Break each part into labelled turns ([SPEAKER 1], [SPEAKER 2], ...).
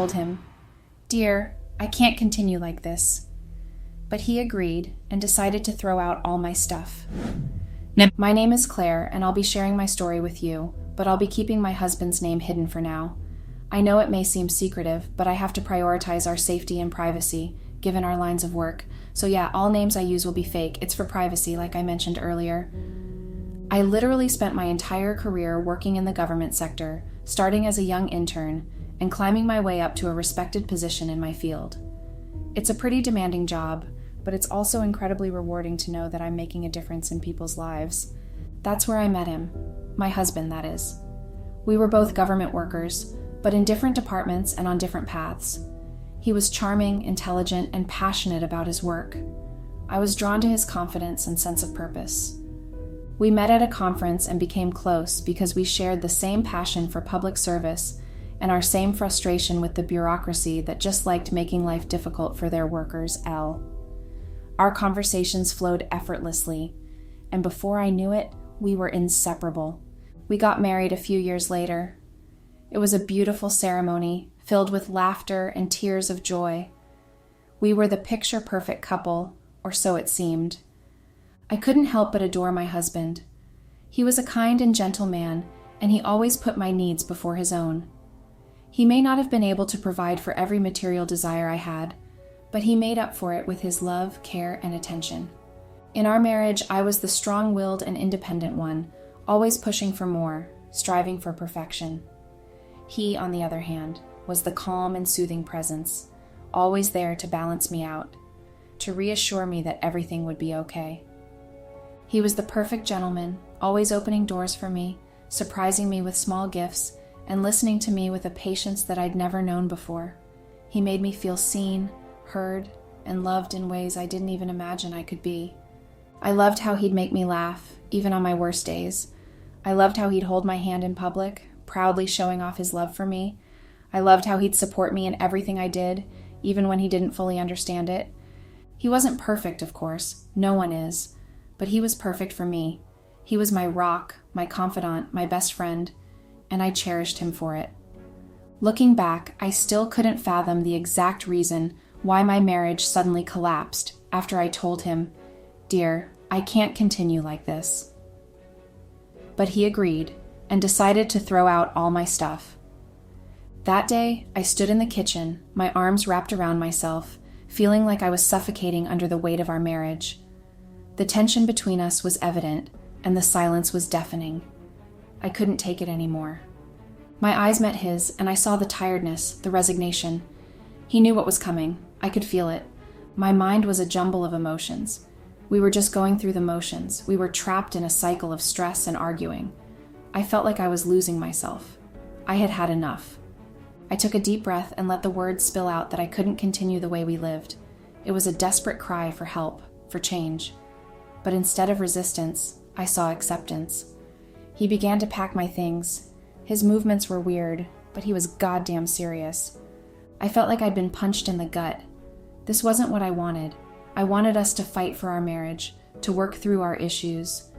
[SPEAKER 1] told him, "Dear, I can't continue like this." But he agreed and decided to throw out all my stuff. My name is Claire, and I'll be sharing my story with you, but I'll be keeping my husband's name hidden for now. I know it may seem secretive, but I have to prioritize our safety and privacy, given our lines of work. So yeah, all names I use will be fake. It's for privacy, like I mentioned earlier. I literally spent my entire career working in the government sector, starting as a young intern, and climbing my way up to a respected position in my field. It's a pretty demanding job, but it's also incredibly rewarding to know that I'm making a difference in people's lives. That's where I met him. My husband, that is. We were both government workers, but in different departments and on different paths. He was charming, intelligent, and passionate about his work. I was drawn to his confidence and sense of purpose. We met at a conference and became close because we shared the same passion for public service and our same frustration with the bureaucracy that just liked making life difficult for their workers. Our conversations flowed effortlessly, and before I knew it, we were inseparable. We got married a few years later. It was a beautiful ceremony, filled with laughter and tears of joy. We were the picture-perfect couple, or so it seemed. I couldn't help but adore my husband. He was a kind and gentle man, and he always put my needs before his own. He may not have been able to provide for every material desire I had, but he made up for it with his love, care, and attention. In our marriage, I was the strong-willed and independent one, always pushing for more, striving for perfection. He, on the other hand, was the calm and soothing presence, always there to balance me out, to reassure me that everything would be okay. He was the perfect gentleman, always opening doors for me, surprising me with small gifts, and listening to me with a patience that I'd never known before. He made me feel seen, heard, and loved in ways I didn't even imagine I could be. I loved how he'd make me laugh, even on my worst days. I loved how he'd hold my hand in public, proudly showing off his love for me. I loved how he'd support me in everything I did, even when he didn't fully understand it. He wasn't perfect, of course. No one is. But he was perfect for me. He was my rock, my confidant, my best friend, and I cherished him for it. Looking back, I still couldn't fathom the exact reason why my marriage suddenly collapsed after I told him, "Dear, I can't continue like this." But he agreed and decided to throw out all my stuff. That day, I stood in the kitchen, my arms wrapped around myself, feeling like I was suffocating under the weight of our marriage. The tension between us was evident, and the silence was deafening. I couldn't take it anymore. My eyes met his, and I saw the tiredness, the resignation. He knew what was coming. I could feel it. My mind was a jumble of emotions. We were just going through the motions. We were trapped in a cycle of stress and arguing. I felt like I was losing myself. I had had enough. I took a deep breath and let the words spill out that I couldn't continue the way we lived. It was a desperate cry for help, for change. But instead of resistance, I saw acceptance. He began to pack my things. His movements were weird, but he was goddamn serious. I felt like I'd been punched in the gut. This wasn't what I wanted. I wanted us to fight for our marriage, to work through our issues.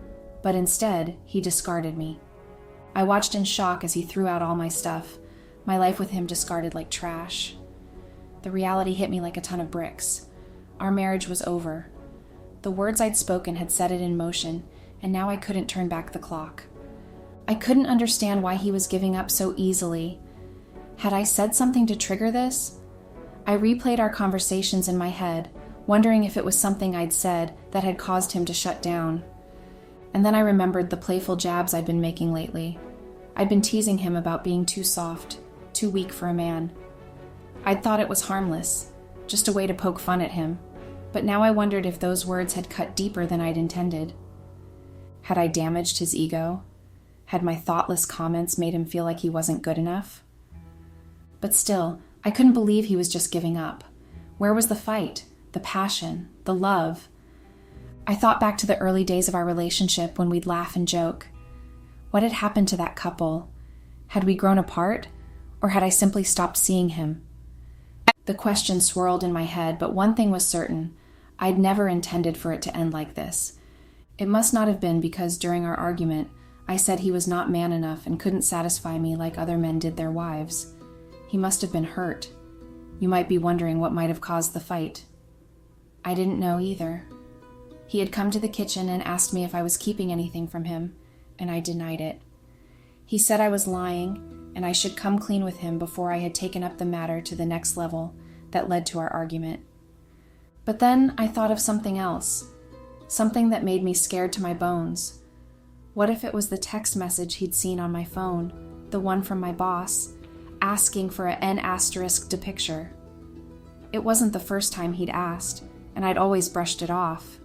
[SPEAKER 1] But instead, he discarded me. I watched in shock as he threw out all my stuff, my life with him discarded like trash. The reality hit me like a ton of bricks. Our marriage was over. The words I'd spoken had set it in motion, and now I couldn't turn back the clock. I couldn't understand why he was giving up so easily. Had I said something to trigger this? I replayed our conversations in my head, wondering if it was something I'd said that had caused him to shut down. And then I remembered the playful jabs I'd been making lately. I'd been teasing him about being too soft, too weak for a man. I'd thought it was harmless, just a way to poke fun at him, but now I wondered if those words had cut deeper than I'd intended. Had I damaged his ego? Had my thoughtless comments made him feel like he wasn't good enough? But still, I couldn't believe he was just giving up. Where was the fight, the passion, the love? I thought back to the early days of our relationship when we'd laugh and joke. What had happened to that couple? Had we grown apart, or had I simply stopped seeing him? The question swirled in my head, but one thing was certain. I'd never intended for it to end like this. It must not have been because during our argument, I said he was not man enough and couldn't satisfy me like other men did their wives. He must have been hurt. You might be wondering what might have caused the fight. I didn't know either. He had come to the kitchen and asked me if I was keeping anything from him, and I denied it. He said I was lying, and I should come clean with him before I had taken up the matter to the next level that led to our argument. But then I thought of something else, something that made me scared to my bones. What if it was the text message he'd seen on my phone, the one from my boss, asking for an N*** picture? It wasn't the first time he'd asked, and I'd always brushed it off.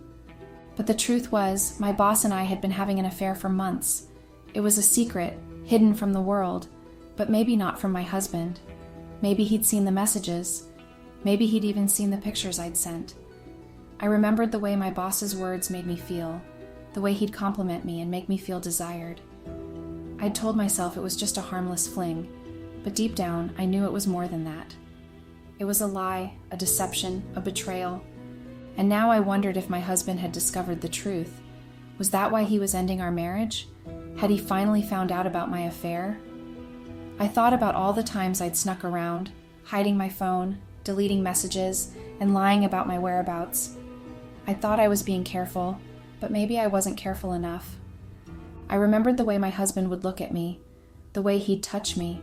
[SPEAKER 1] But the truth was, my boss and I had been having an affair for months. It was a secret, hidden from the world, but maybe not from my husband. Maybe he'd seen the messages. Maybe he'd even seen the pictures I'd sent. I remembered the way my boss's words made me feel, the way he'd compliment me and make me feel desired. I'd told myself it was just a harmless fling, but deep down I knew it was more than that. It was a lie, a deception, a betrayal. And now I wondered if my husband had discovered the truth. Was that why he was ending our marriage? Had he finally found out about my affair? I thought about all the times I'd snuck around, hiding my phone, deleting messages, and lying about my whereabouts. I thought I was being careful, but maybe I wasn't careful enough. I remembered the way my husband would look at me, the way he'd touch me.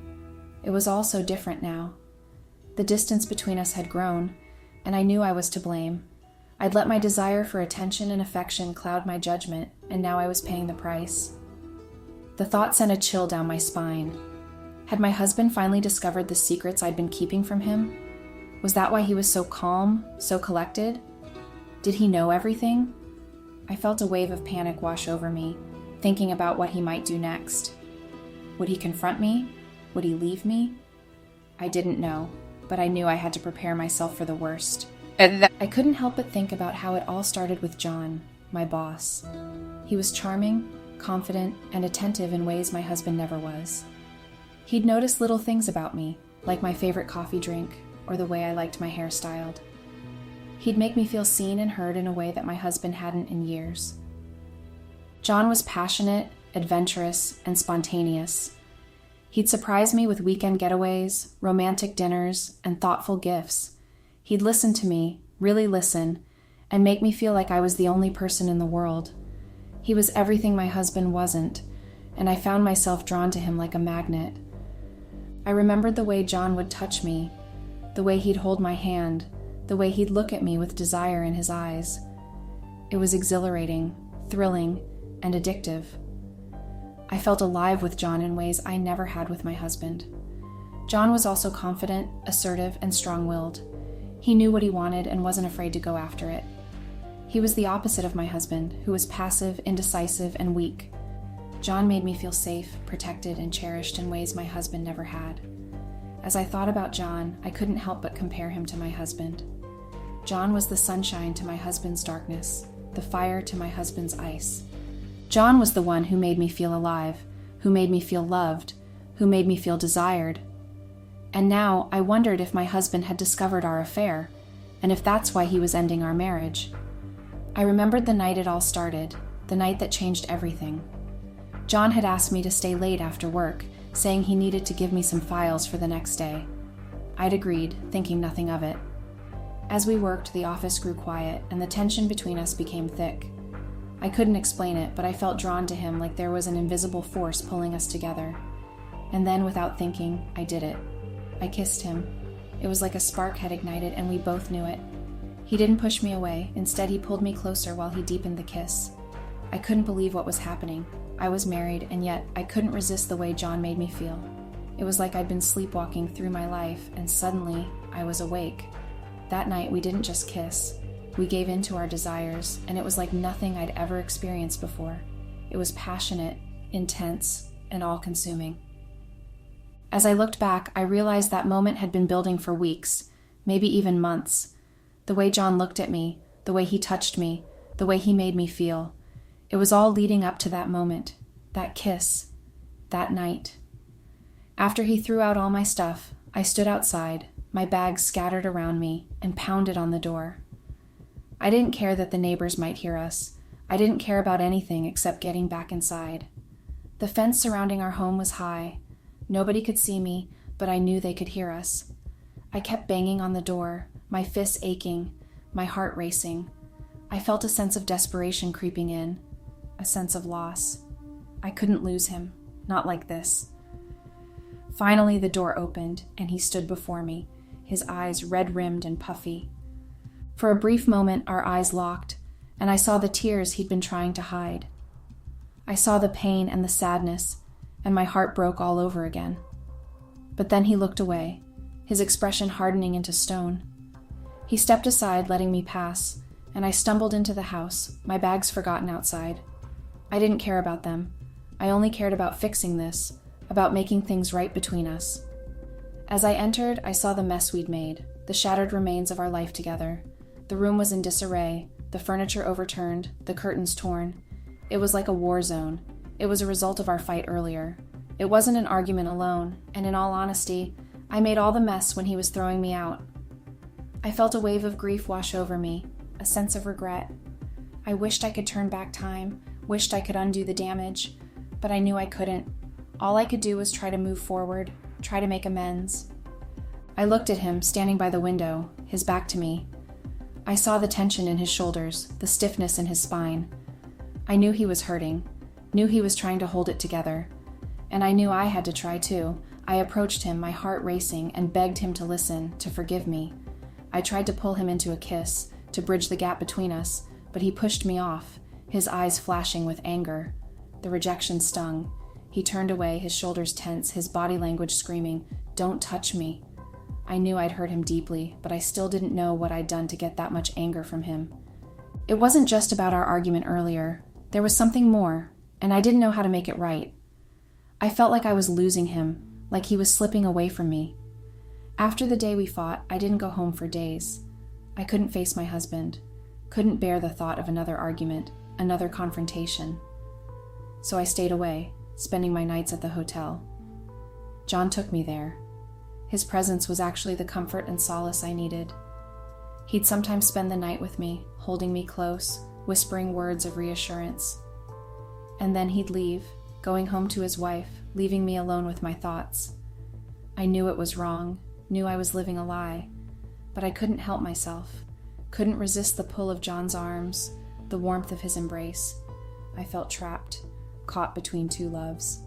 [SPEAKER 1] It was all so different now. The distance between us had grown, and I knew I was to blame. I'd let my desire for attention and affection cloud my judgment, and now I was paying the price. The thought sent a chill down my spine. Had my husband finally discovered the secrets I'd been keeping from him? Was that why he was so calm, so collected? Did he know everything? I felt a wave of panic wash over me, thinking about what he might do next. Would he confront me? Would he leave me? I didn't know, but I knew I had to prepare myself for the worst. I couldn't help but think about how it all started with John, my boss. He was charming, confident, and attentive in ways my husband never was. He'd notice little things about me, like my favorite coffee drink, or the way I liked my hair styled. He'd make me feel seen and heard in a way that my husband hadn't in years. John was passionate, adventurous, and spontaneous. He'd surprise me with weekend getaways, romantic dinners, and thoughtful gifts. He'd listen to me, really listen, and make me feel like I was the only person in the world. He was everything my husband wasn't, and I found myself drawn to him like a magnet. I remembered the way John would touch me, the way he'd hold my hand, the way he'd look at me with desire in his eyes. It was exhilarating, thrilling, and addictive. I felt alive with John in ways I never had with my husband. John was also confident, assertive, and strong-willed. He knew what he wanted and wasn't afraid to go after it. He was the opposite of my husband, who was passive, indecisive, and weak. John made me feel safe, protected, and cherished in ways my husband never had. As I thought about John, I couldn't help but compare him to my husband. John was the sunshine to my husband's darkness, the fire to my husband's ice. John was the one who made me feel alive, who made me feel loved, who made me feel desired. And now I wondered if my husband had discovered our affair, and if that's why he was ending our marriage. I remembered the night it all started, the night that changed everything. John had asked me to stay late after work, saying he needed to give me some files for the next day. I'd agreed, thinking nothing of it. As we worked, the office grew quiet, and the tension between us became thick. I couldn't explain it, but I felt drawn to him like there was an invisible force pulling us together. And then, without thinking, I did it. I kissed him. It was like a spark had ignited, and we both knew it. He didn't push me away. Instead, he pulled me closer while he deepened the kiss. I couldn't believe what was happening. I was married, and yet I couldn't resist the way John made me feel. It was like I'd been sleepwalking through my life, and suddenly I was awake. That night, we didn't just kiss. We gave in to our desires, and it was like nothing I'd ever experienced before. It was passionate, intense, and all-consuming. As I looked back, I realized that moment had been building for weeks, maybe even months. The way John looked at me, the way he touched me, the way he made me feel. It was all leading up to that moment, that kiss, that night. After he threw out all my stuff, I stood outside, my bags scattered around me, and pounded on the door. I didn't care that the neighbors might hear us. I didn't care about anything except getting back inside. The fence surrounding our home was high. Nobody could see me, but I knew they could hear us. I kept banging on the door, my fists aching, my heart racing. I felt a sense of desperation creeping in, a sense of loss. I couldn't lose him, not like this. Finally, the door opened, and he stood before me, his eyes red-rimmed and puffy. For a brief moment, our eyes locked, and I saw the tears he'd been trying to hide. I saw the pain and the sadness, and my heart broke all over again. But then he looked away, his expression hardening into stone. He stepped aside, letting me pass, and I stumbled into the house, my bags forgotten outside. I didn't care about them. I only cared about fixing this, about making things right between us. As I entered, I saw the mess we'd made, the shattered remains of our life together. The room was in disarray, the furniture overturned, the curtains torn. It was like a war zone. It was a result of our fight earlier. It wasn't an argument alone, and in all honesty, I made all the mess when he was throwing me out. I felt a wave of grief wash over me, a sense of regret. I wished I could turn back time, wished I could undo the damage, but I knew I couldn't. All I could do was try to move forward, try to make amends. I looked at him, standing by the window, his back to me. I saw the tension in his shoulders, the stiffness in his spine. I knew he was hurting, knew he was trying to hold it together. And I knew I had to try too. I approached him, my heart racing, and begged him to listen, to forgive me. I tried to pull him into a kiss, to bridge the gap between us, but he pushed me off, his eyes flashing with anger. The rejection stung. He turned away, his shoulders tense, his body language screaming, "Don't touch me." I knew I'd hurt him deeply, but I still didn't know what I'd done to get that much anger from him. It wasn't just about our argument earlier. There was something more, and I didn't know how to make it right. I felt like I was losing him, like he was slipping away from me. After the day we fought, I didn't go home for days. I couldn't face my husband, couldn't bear the thought of another argument, another confrontation. So I stayed away, spending my nights at the hotel. John took me there. His presence was actually the comfort and solace I needed. He'd sometimes spend the night with me, holding me close, whispering words of reassurance. And then he'd leave, going home to his wife, leaving me alone with my thoughts. I knew it was wrong, knew I was living a lie, but I couldn't help myself, couldn't resist the pull of John's arms, the warmth of his embrace. I felt trapped, caught between two loves.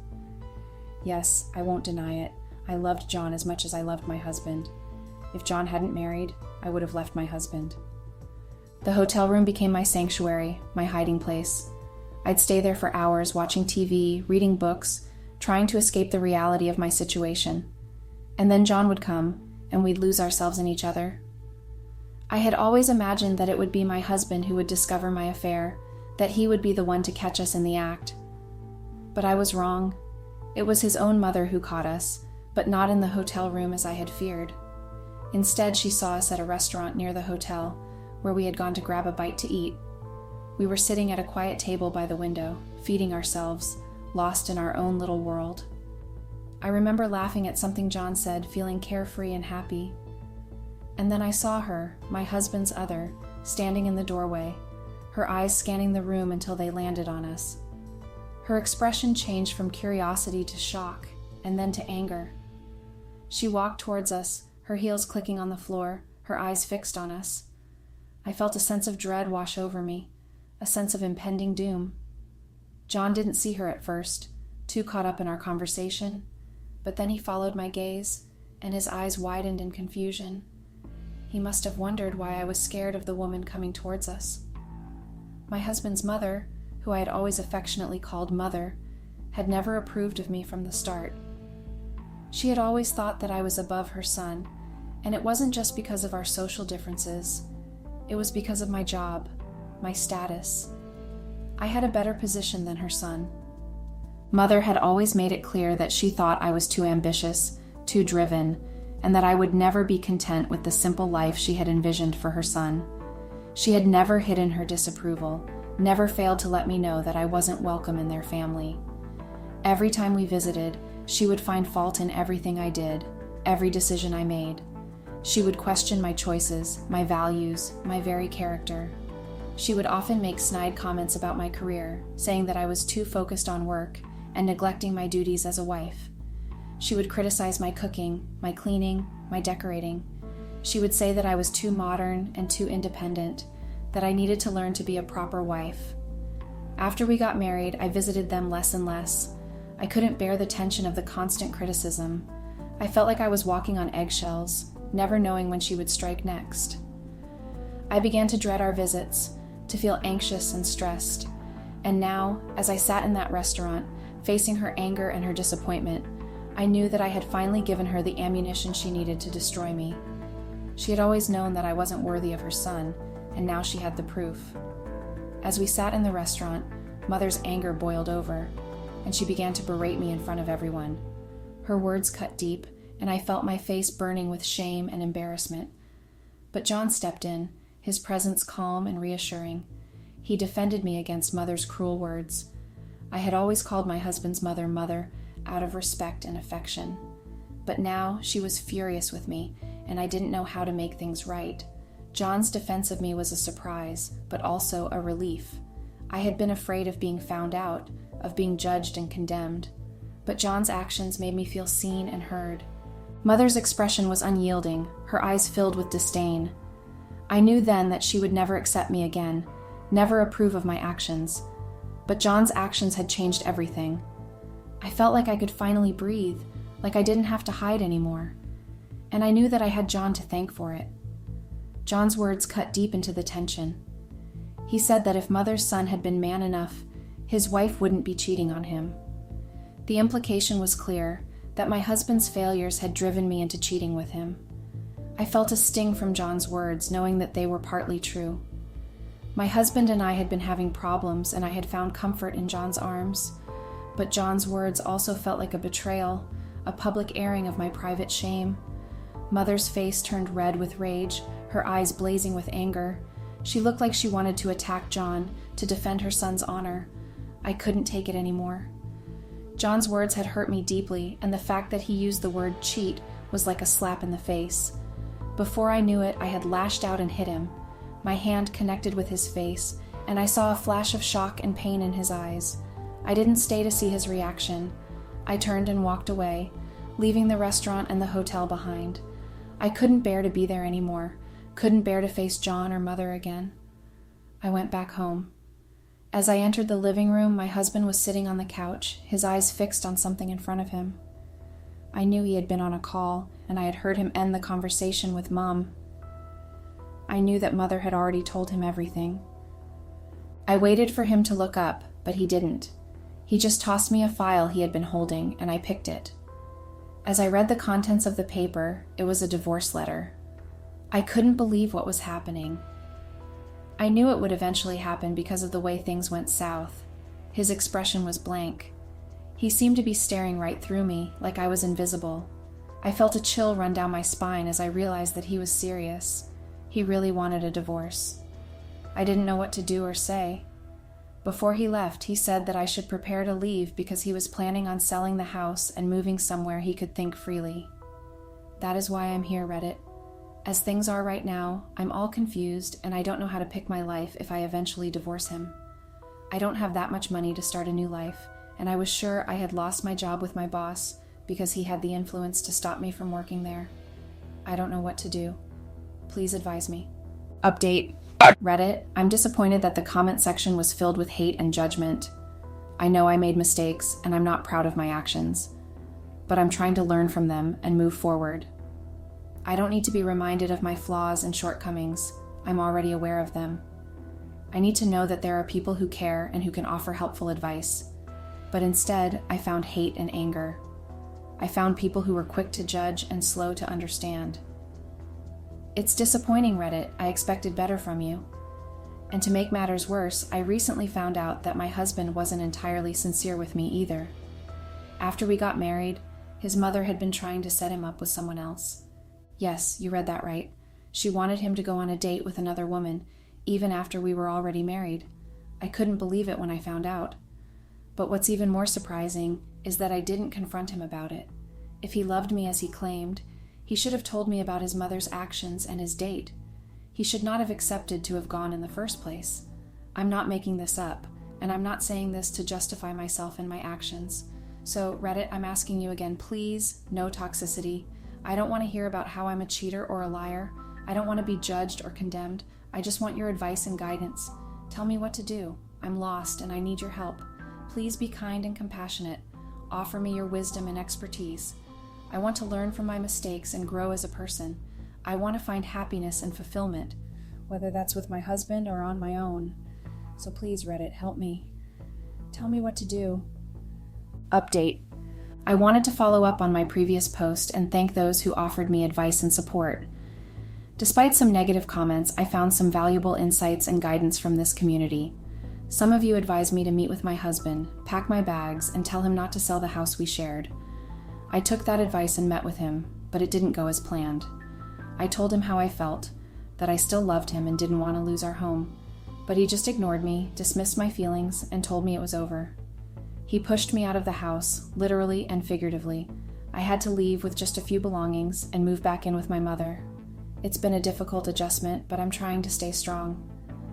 [SPEAKER 1] Yes, I won't deny it. I loved John as much as I loved my husband. If John hadn't married, I would have left my husband. The hotel room became my sanctuary, my hiding place. I'd stay there for hours watching TV, reading books, trying to escape the reality of my situation. And then John would come, and we'd lose ourselves in each other. I had always imagined that it would be my husband who would discover my affair, that he would be the one to catch us in the act. But I was wrong. It was his own mother who caught us, but not in the hotel room as I had feared. Instead, she saw us at a restaurant near the hotel, where we had gone to grab a bite to eat. We were sitting at a quiet table by the window, feeding ourselves, lost in our own little world. I remember laughing at something John said, feeling carefree and happy. And then I saw her, my husband's other, standing in the doorway, her eyes scanning the room until they landed on us. Her expression changed from curiosity to shock, and then to anger. She walked towards us, her heels clicking on the floor, her eyes fixed on us. I felt a sense of dread wash over me, a sense of impending doom. John didn't see her at first, too caught up in our conversation, but then he followed my gaze, and his eyes widened in confusion. He must have wondered why I was scared of the woman coming towards us. My husband's mother, who I had always affectionately called Mother, had never approved of me from the start. She had always thought that I was above her son, and it wasn't just because of our social differences. It was because of my job, my status. I had a better position than her son. Mother had always made it clear that she thought I was too ambitious, too driven, and that I would never be content with the simple life she had envisioned for her son. She had never hidden her disapproval, never failed to let me know that I wasn't welcome in their family. Every time we visited, she would find fault in everything I did, every decision I made. She would question my choices, my values, my very character. She would often make snide comments about my career, saying that I was too focused on work and neglecting my duties as a wife. She would criticize my cooking, my cleaning, my decorating. She would say that I was too modern and too independent, that I needed to learn to be a proper wife. After we got married, I visited them less and less. I couldn't bear the tension of the constant criticism. I felt like I was walking on eggshells, never knowing when she would strike next. I began to dread our visits, to feel anxious and stressed. And now, as I sat in that restaurant, facing her anger and her disappointment, I knew that I had finally given her the ammunition she needed to destroy me. She had always known that I wasn't worthy of her son, and now she had the proof. As we sat in the restaurant, Mother's anger boiled over, and she began to berate me in front of everyone. Her words cut deep, and I felt my face burning with shame and embarrassment. But John stepped in, his presence calm and reassuring. He defended me against Mother's cruel words. I had always called my husband's mother, Mother, out of respect and affection. But now she was furious with me, and I didn't know how to make things right. John's defense of me was a surprise, but also a relief. I had been afraid of being found out, of being judged and condemned. But John's actions made me feel seen and heard. Mother's expression was unyielding, her eyes filled with disdain. I knew then that she would never accept me again, never approve of my actions. But John's actions had changed everything. I felt like I could finally breathe, like I didn't have to hide anymore. And I knew that I had John to thank for it. John's words cut deep into the tension. He said that if Mother's son had been man enough, his wife wouldn't be cheating on him. The implication was clear, that my husband's failures had driven me into cheating with him. I felt a sting from John's words, knowing that they were partly true. My husband and I had been having problems, and I had found comfort in John's arms. But John's words also felt like a betrayal, a public airing of my private shame. Mother's face turned red with rage, her eyes blazing with anger. She looked like she wanted to attack John, to defend her son's honor. I couldn't take it anymore. John's words had hurt me deeply, and the fact that he used the word cheat was like a slap in the face. Before I knew it, I had lashed out and hit him. My hand connected with his face, and I saw a flash of shock and pain in his eyes. I didn't stay to see his reaction. I turned and walked away, leaving the restaurant and the hotel behind. I couldn't bear to be there anymore, couldn't bear to face John or Mother again. I went back home. As I entered the living room, my husband was sitting on the couch, his eyes fixed on something in front of him. I knew he had been on a call, and I had heard him end the conversation with Mom. I knew that Mother had already told him everything. I waited for him to look up, but he didn't. He just tossed me a file he had been holding, and I picked it. As I read the contents of the paper, it was a divorce letter. I couldn't believe what was happening. I knew it would eventually happen because of the way things went south. His expression was blank. He seemed to be staring right through me, like I was invisible. I felt a chill run down my spine as I realized that he was serious. He really wanted a divorce. I didn't know what to do or say. Before he left, he said that I should prepare to leave because he was planning on selling the house and moving somewhere he could think freely. That is why I'm here, Reddit. As things are right now, I'm all confused and I don't know how to pick my life if I eventually divorce him. I don't have that much money to start a new life, and I was sure I had lost my job with my boss because he had the influence to stop me from working there. I don't know what to do. Please advise me. Update. Reddit, I'm disappointed that the comment section was filled with hate and judgment. I know I made mistakes and I'm not proud of my actions, but I'm trying to learn from them and move forward. I don't need to be reminded of my flaws and shortcomings. I'm already aware of them. I need to know that there are people who care and who can offer helpful advice. But instead, I found hate and anger. I found people who were quick to judge and slow to understand. It's disappointing, Reddit. I expected better from you. And to make matters worse, I recently found out that my husband wasn't entirely sincere with me either. After we got married, his mother had been trying to set him up with someone else. Yes, you read that right. She wanted him to go on a date with another woman, even after we were already married. I couldn't believe it when I found out. But what's even more surprising is that I didn't confront him about it. If he loved me as he claimed, he should have told me about his mother's actions and his date. He should not have accepted to have gone in the first place. I'm not making this up, and I'm not saying this to justify myself and my actions. So, Reddit, I'm asking you again, please, no toxicity. I don't want to hear about how I'm a cheater or a liar. I don't want to be judged or condemned. I just want your advice and guidance. Tell me what to do. I'm lost and I need your help. Please be kind and compassionate. Offer me your wisdom and expertise. I want to learn from my mistakes and grow as a person. I want to find happiness and fulfillment, whether that's with my husband or on my own. So please, Reddit, help me. Tell me what to do. Update. I wanted to follow up on my previous post and thank those who offered me advice and support. Despite some negative comments, I found some valuable insights and guidance from this community. Some of you advised me to meet with my husband, pack my bags, and tell him not to sell the house we shared. I took that advice and met with him, but it didn't go as planned. I told him how I felt, that I still loved him and didn't want to lose our home, but he just ignored me, dismissed my feelings, and told me it was over. He pushed me out of the house, literally and figuratively. I had to leave with just a few belongings and move back in with my mother. It's been a difficult adjustment, but I'm trying to stay strong.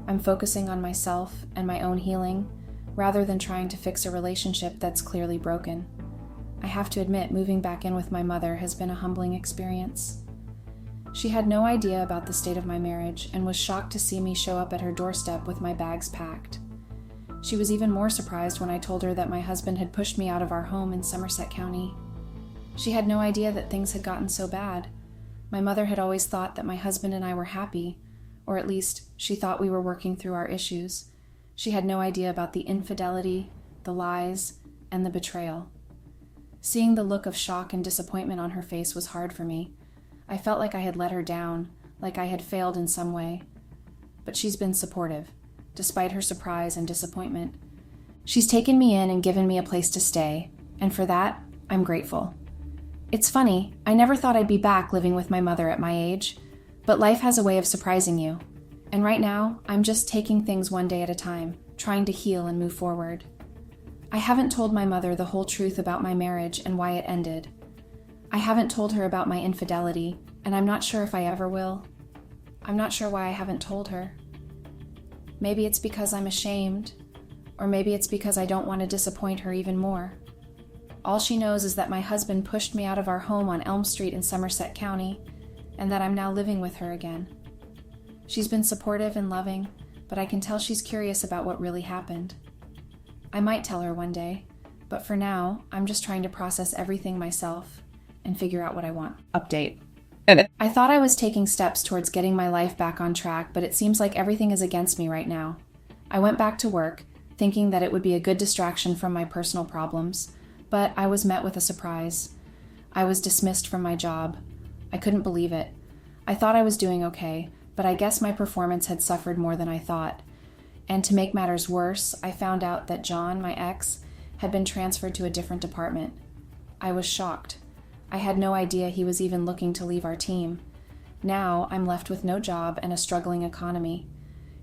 [SPEAKER 1] I'm focusing on myself and my own healing, rather than trying to fix a relationship that's clearly broken. I have to admit, moving back in with my mother has been a humbling experience. She had no idea about the state of my marriage and was shocked to see me show up at her doorstep with my bags packed. She was even more surprised when I told her that my husband had pushed me out of our home in Somerset County. She had no idea that things had gotten so bad. My mother had always thought that my husband and I were happy, or at least she thought we were working through our issues. She had no idea about the infidelity, the lies, and the betrayal. Seeing the look of shock and disappointment on her face was hard for me. I felt like I had let her down, like I had failed in some way. But she's been supportive, despite her surprise and disappointment. She's taken me in and given me a place to stay, and for that, I'm grateful. It's funny, I never thought I'd be back living with my mother at my age, but life has a way of surprising you. And right now, I'm just taking things one day at a time, trying to heal and move forward. I haven't told my mother the whole truth about my marriage and why it ended. I haven't told her about my infidelity, and I'm not sure if I ever will. I'm not sure why I haven't told her. Maybe it's because I'm ashamed, or maybe it's because I don't want to disappoint her even more. All she knows is that my husband pushed me out of our home on Elm Street in Somerset County, and that I'm now living with her again. She's been supportive and loving, but I can tell she's curious about what really happened. I might tell her one day, but for now, I'm just trying to process everything myself and figure out what I want. Update. I thought I was taking steps towards getting my life back on track, but it seems like everything is against me right now. I went back to work, thinking that it would be a good distraction from my personal problems, but I was met with a surprise. I was dismissed from my job. I couldn't believe it. I thought I was doing okay, but I guess my performance had suffered more than I thought. And to make matters worse, I found out that John, my ex, had been transferred to a different department. I was shocked. I had no idea he was even looking to leave our team. Now I'm left with no job and a struggling economy.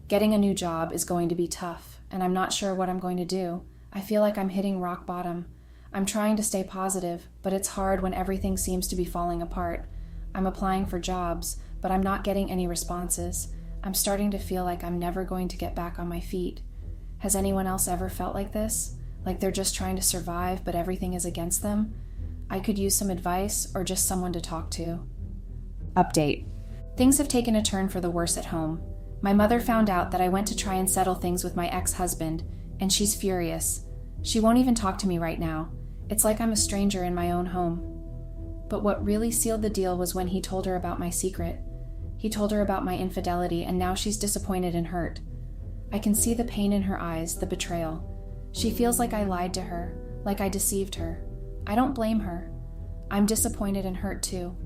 [SPEAKER 1] Getting a new job is going to be tough, and I'm not sure what I'm going to do. I feel like I'm hitting rock bottom. I'm trying to stay positive, but it's hard when everything seems to be falling apart. I'm applying for jobs, but I'm not getting any responses. I'm starting to feel like I'm never going to get back on my feet. Has anyone else ever felt like this? Like they're just trying to survive, but everything is against them? I could use some advice or just someone to talk to. Update. Things have taken a turn for the worse at home. My mother found out that I went to try and settle things with my ex-husband, and she's furious. She won't even talk to me right now. It's like I'm a stranger in my own home. But what really sealed the deal was when he told her about my secret. He told her about my infidelity, and now she's disappointed and hurt. I can see the pain in her eyes, the betrayal. She feels like I lied to her, like I deceived her. I don't blame her. I'm disappointed and hurt too.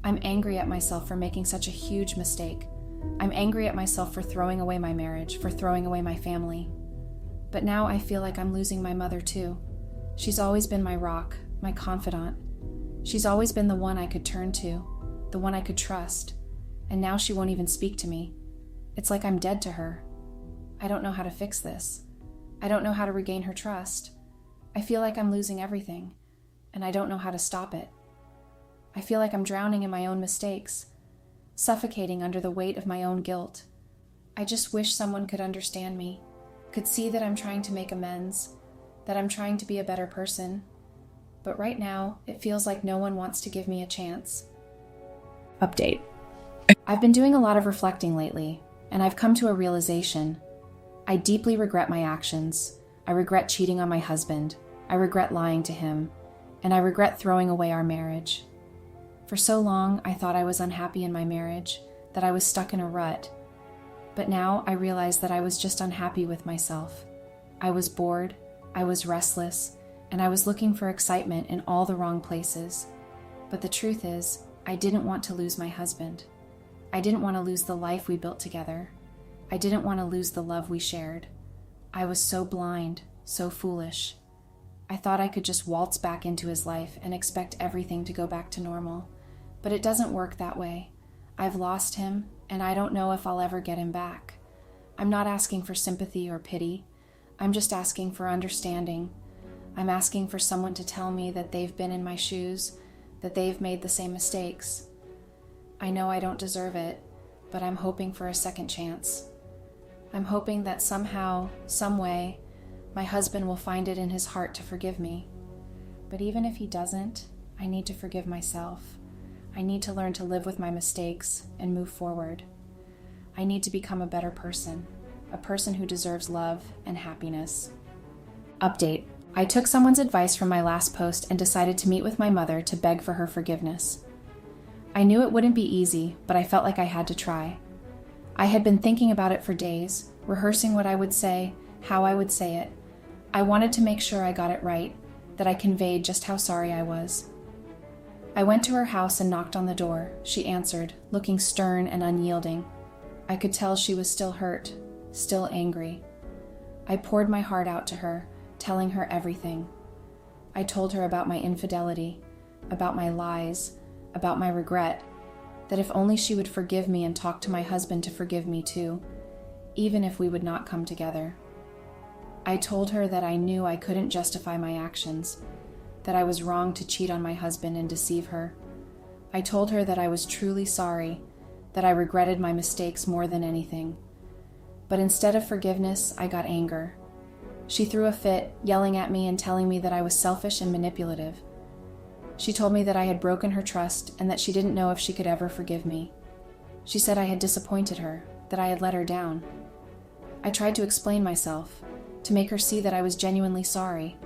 [SPEAKER 1] I'm angry at myself for making such a huge mistake. I'm angry at myself for throwing away my marriage, for throwing away my family. But now I feel like I'm losing my mother too. She's always been my rock, my confidant. She's always been the one I could turn to, the one I could trust. And now she won't even speak to me. It's like I'm dead to her. I don't know how to fix this. I don't know how to regain her trust. I feel like I'm losing everything, and I don't know how to stop it. I feel like I'm drowning in my own mistakes, suffocating under the weight of my own guilt. I just wish someone could understand me, could see that I'm trying to make amends, that I'm trying to be a better person. but right now it feels like no one wants to give me a chance. Update. I've been doing a lot of reflecting lately, and I've come to a realization. I deeply regret my actions. I regret cheating on my husband. I regret lying to him, and I regret throwing away our marriage. For so long, I thought I was unhappy in my marriage, that I was stuck in a rut. But now I realize that I was just unhappy with myself. I was bored, I was restless, and I was looking for excitement in all the wrong places. But the truth is, I didn't want to lose my husband. I didn't want to lose the life we built together. I didn't want to lose the love we shared. I was so blind, so foolish. I thought I could just waltz back into his life and expect everything to go back to normal. But it doesn't work that way. I've lost him, and I don't know if I'll ever get him back. I'm not asking for sympathy or pity. I'm just asking for understanding. I'm asking for someone to tell me that they've been in my shoes, that they've made the same mistakes. I know I don't deserve it, but I'm hoping for a second chance. I'm hoping that somehow, some way, my husband will find it in his heart to forgive me. But even if he doesn't, I need to forgive myself. I need to learn to live with my mistakes and move forward. I need to become a better person, a person who deserves love and happiness. Update. I took someone's advice from my last post and decided to meet with my mother to beg for her forgiveness. I knew it wouldn't be easy, but I felt like I had to try. I had been thinking about it for days, rehearsing what I would say, how I would say it. I wanted to make sure I got it right, that I conveyed just how sorry I was. I went to her house and knocked on the door. She answered, looking stern and unyielding. I could tell she was still hurt, still angry. I poured my heart out to her, telling her everything. I told her about my infidelity, about my lies, about my regret, that if only she would forgive me and talk to my husband to forgive me too, even if we would not come together. I told her that I knew I couldn't justify my actions, that I was wrong to cheat on my husband and deceive her. I told her that I was truly sorry, that I regretted my mistakes more than anything. But instead of forgiveness, I got anger. She threw a fit, yelling at me and telling me that I was selfish and manipulative. She told me that I had broken her trust and that she didn't know if she could ever forgive me. She said I had disappointed her, that I had let her down. I tried to explain myself, to make her see that I was genuinely sorry.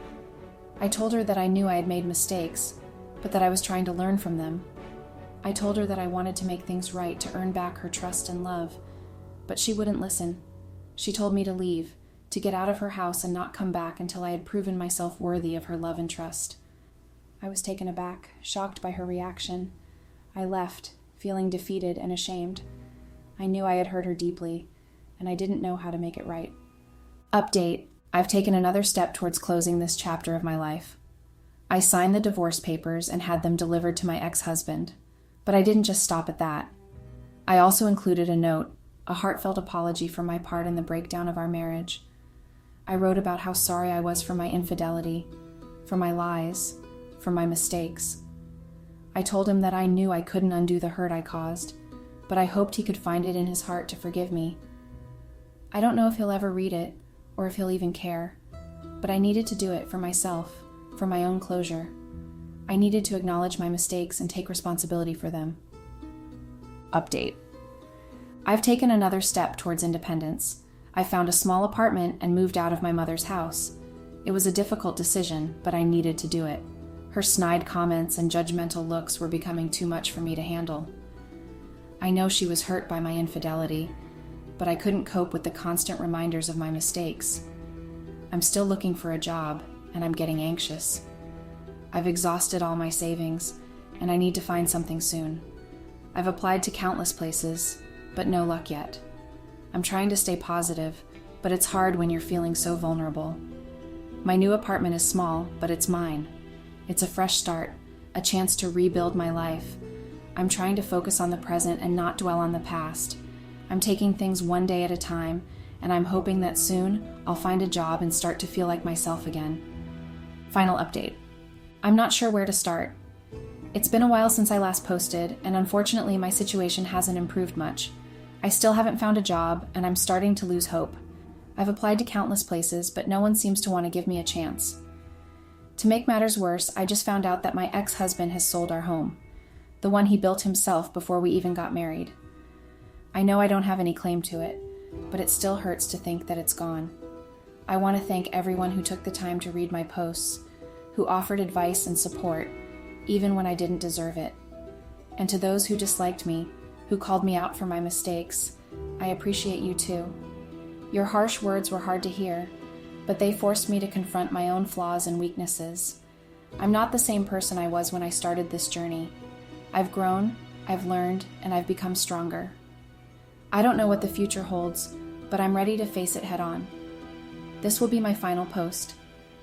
[SPEAKER 1] I told her that I knew I had made mistakes, but that I was trying to learn from them. I told her that I wanted to make things right to earn back her trust and love, but she wouldn't listen. She told me to leave, to get out of her house and not come back until I had proven myself worthy of her love and trust. I was taken aback, shocked by her reaction. I left, feeling defeated and ashamed. I knew I had hurt her deeply, and I didn't know how to make it right. Update. I've taken another step towards closing this chapter of my life. I signed the divorce papers and had them delivered to my ex-husband, but I didn't just stop at that. I also included a note, a heartfelt apology for my part in the breakdown of our marriage. I wrote about how sorry I was for my infidelity, for my lies, for my mistakes. I told him that I knew I couldn't undo the hurt I caused, but I hoped he could find it in his heart to forgive me. I don't know if he'll ever read it, or if he'll even care, but I needed to do it for myself, for my own closure. I needed to acknowledge my mistakes and take responsibility for them. Update. I've taken another step towards independence. I found a small apartment and moved out of my mother's house. It was a difficult decision, but I needed to do it. Her snide comments and judgmental looks were becoming too much for me to handle. I know she was hurt by my infidelity, but I couldn't cope with the constant reminders of my mistakes. I'm still looking for a job, and I'm getting anxious. I've exhausted all my savings, and I need to find something soon. I've applied to countless places, but no luck yet. I'm trying to stay positive, but it's hard when you're feeling so vulnerable. My new apartment is small, but it's mine. It's a fresh start, a chance to rebuild my life. I'm trying to focus on the present and not dwell on the past. I'm taking things one day at a time, and I'm hoping that soon I'll find a job and start to feel like myself again. Final update. I'm not sure where to start. It's been a while since I last posted, and unfortunately my situation hasn't improved much. I still haven't found a job, and I'm starting to lose hope. I've applied to countless places, but no one seems to want to give me a chance. To make matters worse, I just found out that my ex-husband has sold our home, the one he built himself before we even got married. I know I don't have any claim to it, but it still hurts to think that it's gone. I want to thank everyone who took the time to read my posts, who offered advice and support, even when I didn't deserve it. And to those who disliked me, who called me out for my mistakes, I appreciate you too. Your harsh words were hard to hear, but they forced me to confront my own flaws and weaknesses. I'm not the same person I was when I started this journey. I've grown, I've learned, and I've become stronger. I don't know what the future holds, but I'm ready to face it head on. This will be my final post.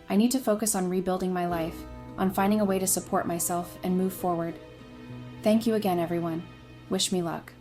[SPEAKER 1] I need to focus on rebuilding my life, on finding a way to support myself and move forward. Thank you again, everyone. Wish me luck.